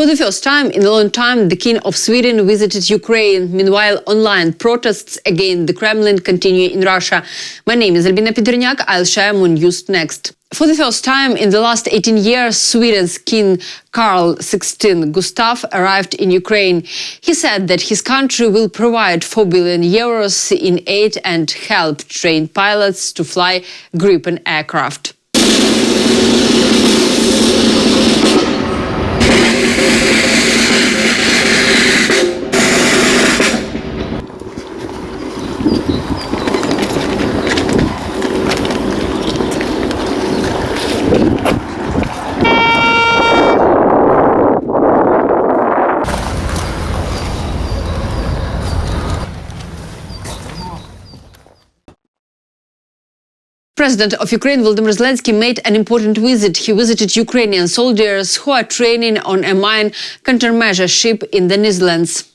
For the first time in a long time, the King of Sweden visited Ukraine. Meanwhile, online protests against the Kremlin continue in Russia. My name is Albina Pidhirniak. I'll share more news next. For the first time in the last 18 years, Sweden's King Carl XVI Gustaf arrived in Ukraine. He said that his country will provide 4 billion euros in aid and help train pilots to fly Gripen aircraft. President of Ukraine Volodymyr Zelensky made an important visit. He visited Ukrainian soldiers who are training on a mine countermeasure ship in the Netherlands.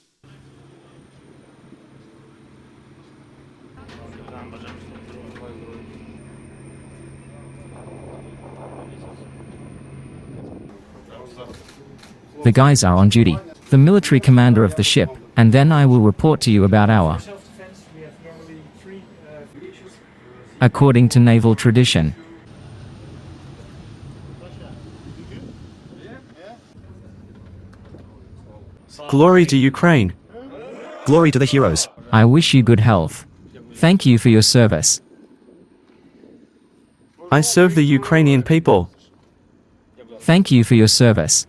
The guys are on duty. The military commander of the ship, and then I will report to you about our. According to naval tradition. Glory to Ukraine. Glory to the heroes. I wish you good health. Thank you for your service. I serve the Ukrainian people. Thank you for your service.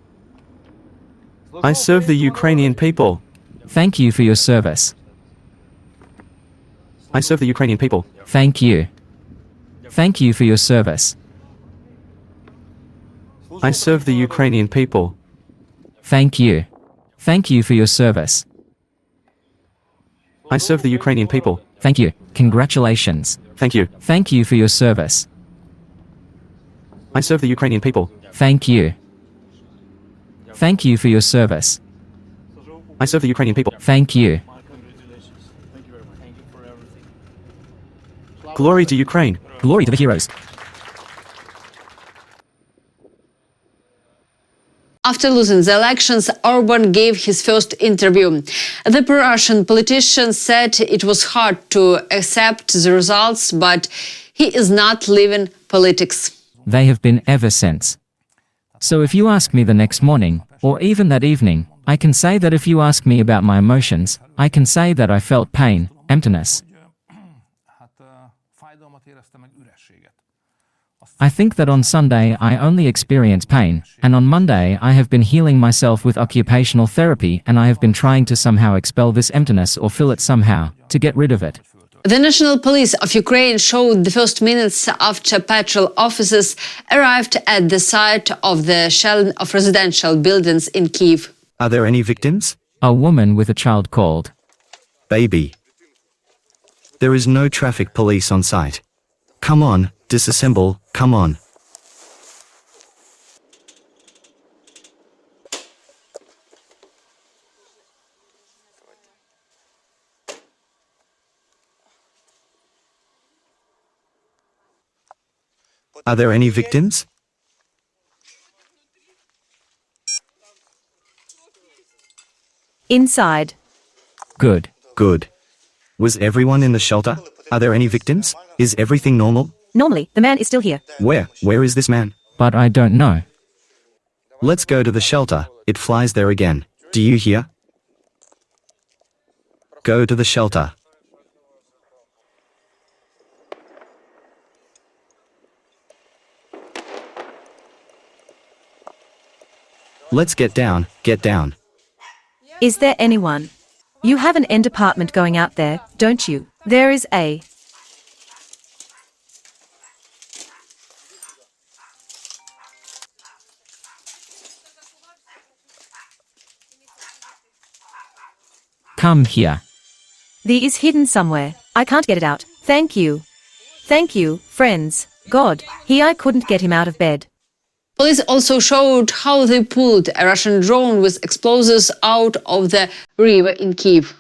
I serve the Ukrainian people. Thank you for your service. I serve the Ukrainian people. Thank you. Thank you for your service. I serve the Ukrainian people. Thank you. Thank you for your service. I serve the Ukrainian people. Thank you. Congratulations. Thank you. Thank you for your service. I serve the Ukrainian people. Thank you. Thank you for your service. I serve the Ukrainian people. Thank you. Glory to Ukraine. Glory to the heroes. After losing the elections, Orban gave his first interview. The pro-Russian politician said it was hard to accept the results, but he is not leaving politics. They have been ever since. So if you ask me the next morning, or even that evening, I can say that if you ask me about my emotions, I can say that I felt pain, emptiness. I think that on Sunday I only experience pain, and on Monday I have been healing myself with occupational therapy, and I have been trying to somehow expel this emptiness or fill it somehow, to get rid of it. The National Police of Ukraine showed the first minutes after patrol officers arrived at the site of the shelling of residential buildings in Kyiv. Are there any victims? A woman with a child called. Baby. There is no traffic police on site. Come on, disassemble, come on. Are there any victims? Inside. Good. Good. Was everyone in the shelter? Are there any victims? Is everything normal? Normally, the man is still here. Where? Where is this man? But I don't know. Let's go to the shelter. It flies there again. Do you hear? Go to the shelter. Let's get down, get down. Is there anyone? You have an end apartment going out there, don't you? There is a... Come here. The is hidden somewhere. I can't get it out. Thank you. Thank you, friends. God, I couldn't get him out of bed. Police also showed how they pulled a Russian drone with explosives out of the river in Kyiv.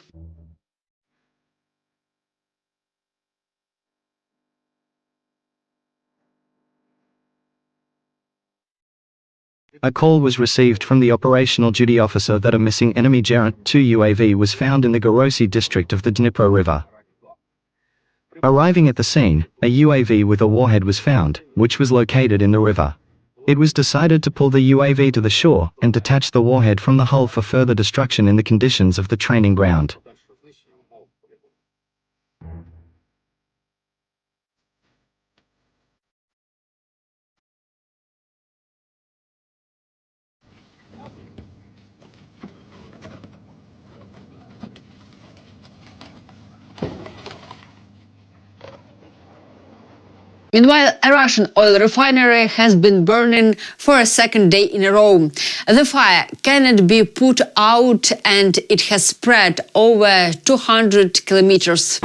A call was received from the operational duty officer that a missing enemy Gerent 2 UAV was found in the Gorosy district of the Dnipro River. Arriving at the scene, a UAV with a warhead was found, which was located in the river. It was decided to pull the UAV to the shore and detach the warhead from the hull for further destruction in the conditions of the training ground. Meanwhile, a Russian oil refinery has been burning for a second day in a row. The fire cannot be put out and it has spread over 200 kilometers.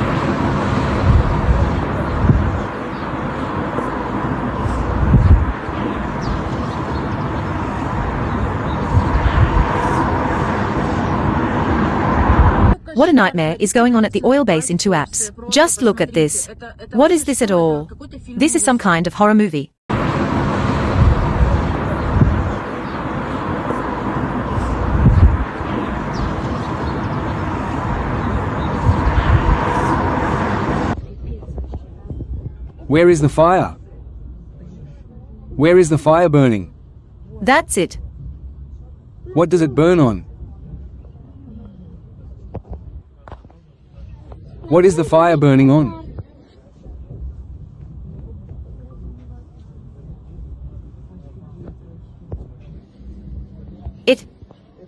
What a nightmare is going on at the oil base in two apps. Just look at this. What is this at all? This is some kind of horror movie. Where is the fire? Where is the fire burning? That's it. What does it burn on? What is the fire burning on?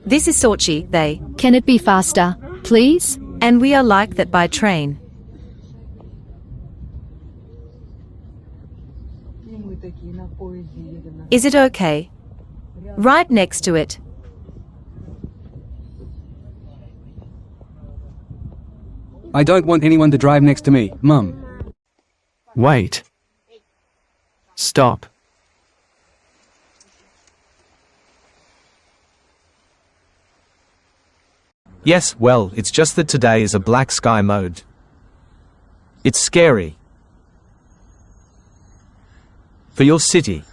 This is Sochi, they. Can it be faster, please? And we are like that by train. Is it okay? Right next to it. I don't want anyone to drive next to me, Mum. Wait. Stop. Yes, well, it's just that today is a black sky mode. It's scary. For your city.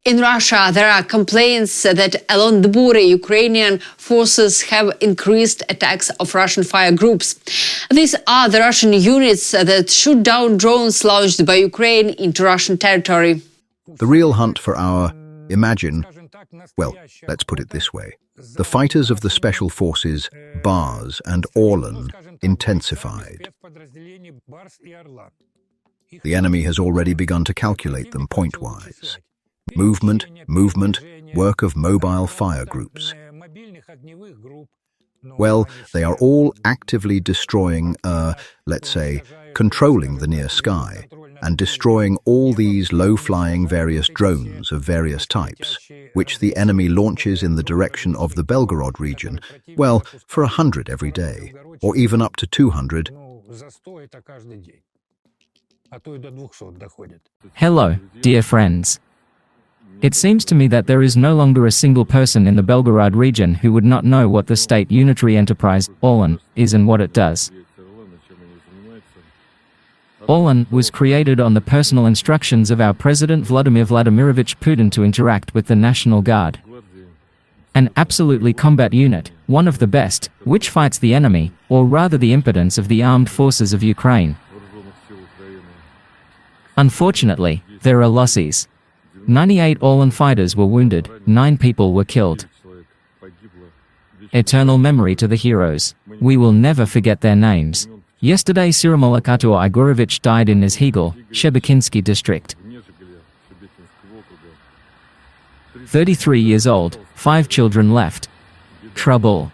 In Russia, there are complaints that along the border, Ukrainian forces have increased attacks of Russian fire groups. These are the Russian units that shoot down drones launched by Ukraine into Russian territory. The real hunt for our, well, let's put it this way. The fighters of the special forces, Bars and Orlan, intensified. The enemy has already begun to calculate them point-wise. Movement, work of mobile fire groups. Well, they are all actively destroying, let's say, controlling the near sky, and destroying all these low-flying various drones of various types, which the enemy launches in the direction of the Belgorod region, well, for 100 every day, or even up to 200. Hello, dear friends. It seems to me that there is no longer a single person in the Belgorod region who would not know what the state unitary enterprise, Orlan, is and what it does. Orlan was created on the personal instructions of our President Vladimir Vladimirovich Putin to interact with the National Guard. An absolutely combat unit, one of the best, which fights the enemy, or rather the impotence of the armed forces of Ukraine. Unfortunately, there are losses. 98 Orlan fighters were wounded, 9 people were killed. Eternal memory to the heroes. We will never forget their names. Yesterday Siromol Akator Igorovich died in Izhegel, Shebekinsky district. 33 years old, 5 children left. Trouble.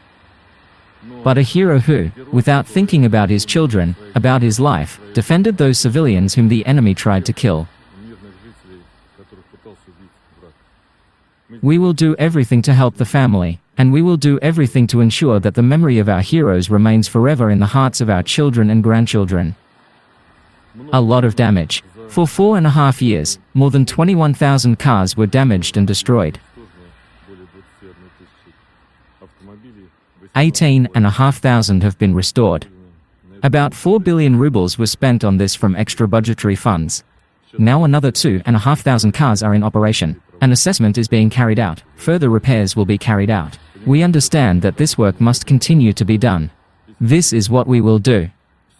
But a hero who, without thinking about his children, about his life, defended those civilians whom the enemy tried to kill. We will do everything to help the family, and we will do everything to ensure that the memory of our heroes remains forever in the hearts of our children and grandchildren. A lot of damage. For 4.5 years, more than 21,000 cars were damaged and destroyed. 18,500 have been restored. About 4 billion rubles were spent on this from extra budgetary funds. Now another 2,500 cars are in operation. An assessment is being carried out. Further repairs will be carried out. We understand that this work must continue to be done. This is what we will do.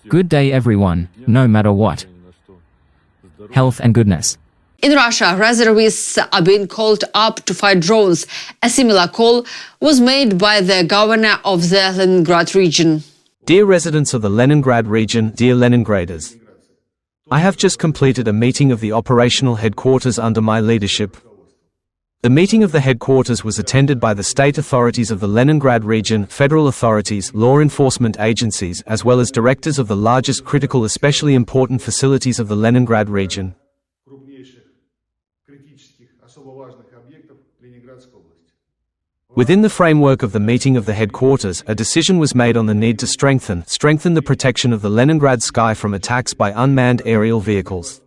Good day everyone, no matter what. Health and goodness. In Russia, reservists are being called up to fight drones. A similar call was made by the governor of the Leningrad region. Dear residents of the Leningrad region, dear Leningraders, I have just completed a meeting of the operational headquarters under my leadership. The meeting of the headquarters was attended by the state authorities of the Leningrad region, federal authorities, law enforcement agencies, as well as directors of the largest critical, especially important facilities of the Leningrad region. Within the framework of the meeting of the headquarters, a decision was made on the need to strengthen the protection of the Leningrad sky from attacks by unmanned aerial vehicles.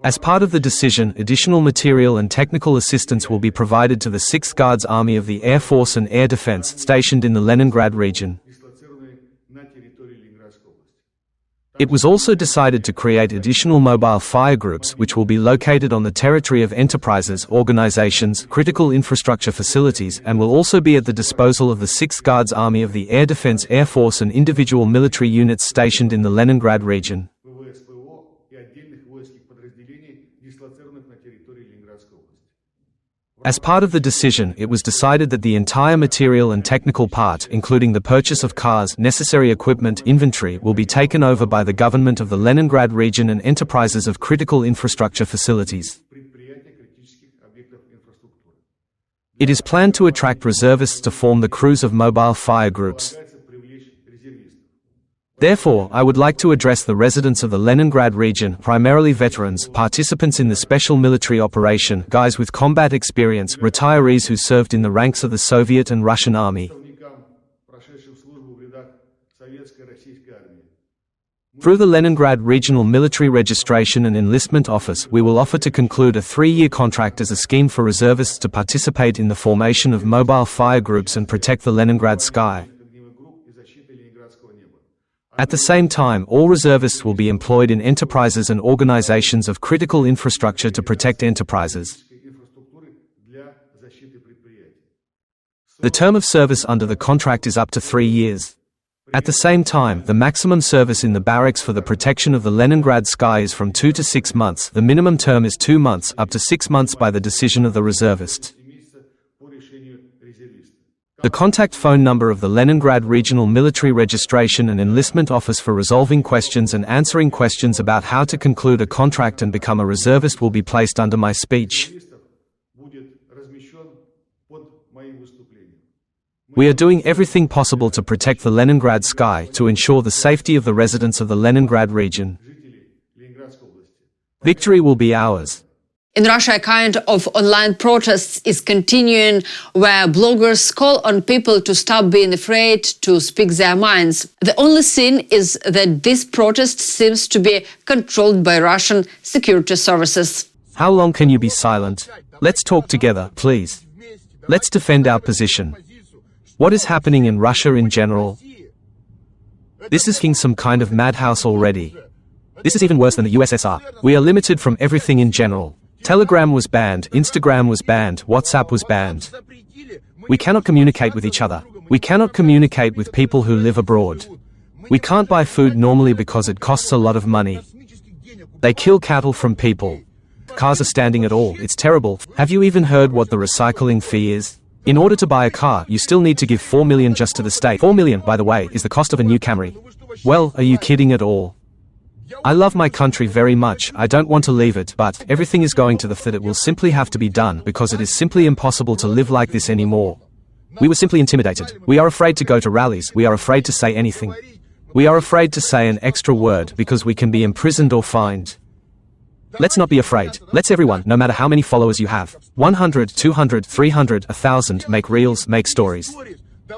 As part of the decision, additional material and technical assistance will be provided to the 6th Guards Army of the Air Force and Air Defense stationed in the Leningrad region. It was also decided to create additional mobile fire groups which will be located on the territory of enterprises, organizations, critical infrastructure facilities, and will also be at the disposal of the 6th Guards Army of the Air Defense Air Force and individual military units stationed in the Leningrad region. As part of the decision, it was decided that the entire material and technical part, including the purchase of cars, necessary equipment, inventory, will be taken over by the government of the Leningrad region and enterprises of critical infrastructure facilities. It is planned to attract reservists to form the crews of mobile fire groups. Therefore, I would like to address the residents of the Leningrad region, primarily veterans, participants in the special military operation, guys with combat experience, retirees who served in the ranks of the Soviet and Russian army. Through the Leningrad Regional Military Registration and Enlistment Office, we will offer to conclude a 3-year contract as a scheme for reservists to participate in the formation of mobile fire groups and protect the Leningrad sky. At the same time, all reservists will be employed in enterprises and organizations of critical infrastructure to protect enterprises. The term of service under the contract is up to 3 years. At the same time, the maximum service in the barracks for the protection of the Leningrad sky is from 2 to 6 months. The minimum term is 2 months, up to 6 months by the decision of the reservist. The contact phone number of the Leningrad Regional Military Registration and Enlistment Office for resolving questions and answering questions about how to conclude a contract and become a reservist will be placed under my speech. We are doing everything possible to protect the Leningrad sky, to ensure the safety of the residents of the Leningrad region. Victory will be ours. In Russia, a kind of online protests is continuing where bloggers call on people to stop being afraid to speak their minds. The only sin is that this protest seems to be controlled by Russian security services. How long can you be silent? Let's talk together, please. Let's defend our position. What is happening in Russia in general? This is some kind of madhouse already. This is even worse than the USSR. We are limited from everything in general. Telegram was banned, Instagram was banned, WhatsApp was banned. We cannot communicate with each other. We cannot communicate with people who live abroad. We can't buy food normally because it costs a lot of money. They kill cattle from people. Cars are standing at all. It's terrible. Have you even heard what the recycling fee is? In order to buy a car, you still need to give 4 million just to the state. 4 million, by the way, is the cost of a new Camry. Well, are you kidding at all? I love my country very much, I don't want to leave it, but everything is going to the that it will simply have to be done because it is simply impossible to live like this anymore. We were simply intimidated. We are afraid to go to rallies, we are afraid to say anything. We are afraid to say an extra word because we can be imprisoned or fined. Let's not be afraid. Let's everyone, no matter how many followers you have, 100, 200, 300, 1,000, make reels, make stories.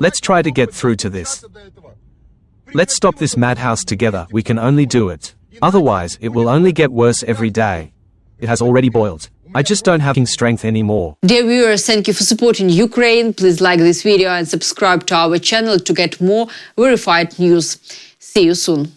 Let's try to get through to this. Let's stop this madhouse together. We can only do it. Otherwise, it will only get worse every day. It has already boiled. I just don't have strength anymore. Dear viewers, thank you for supporting Ukraine. Please like this video and subscribe to our channel to get more verified news. See you soon.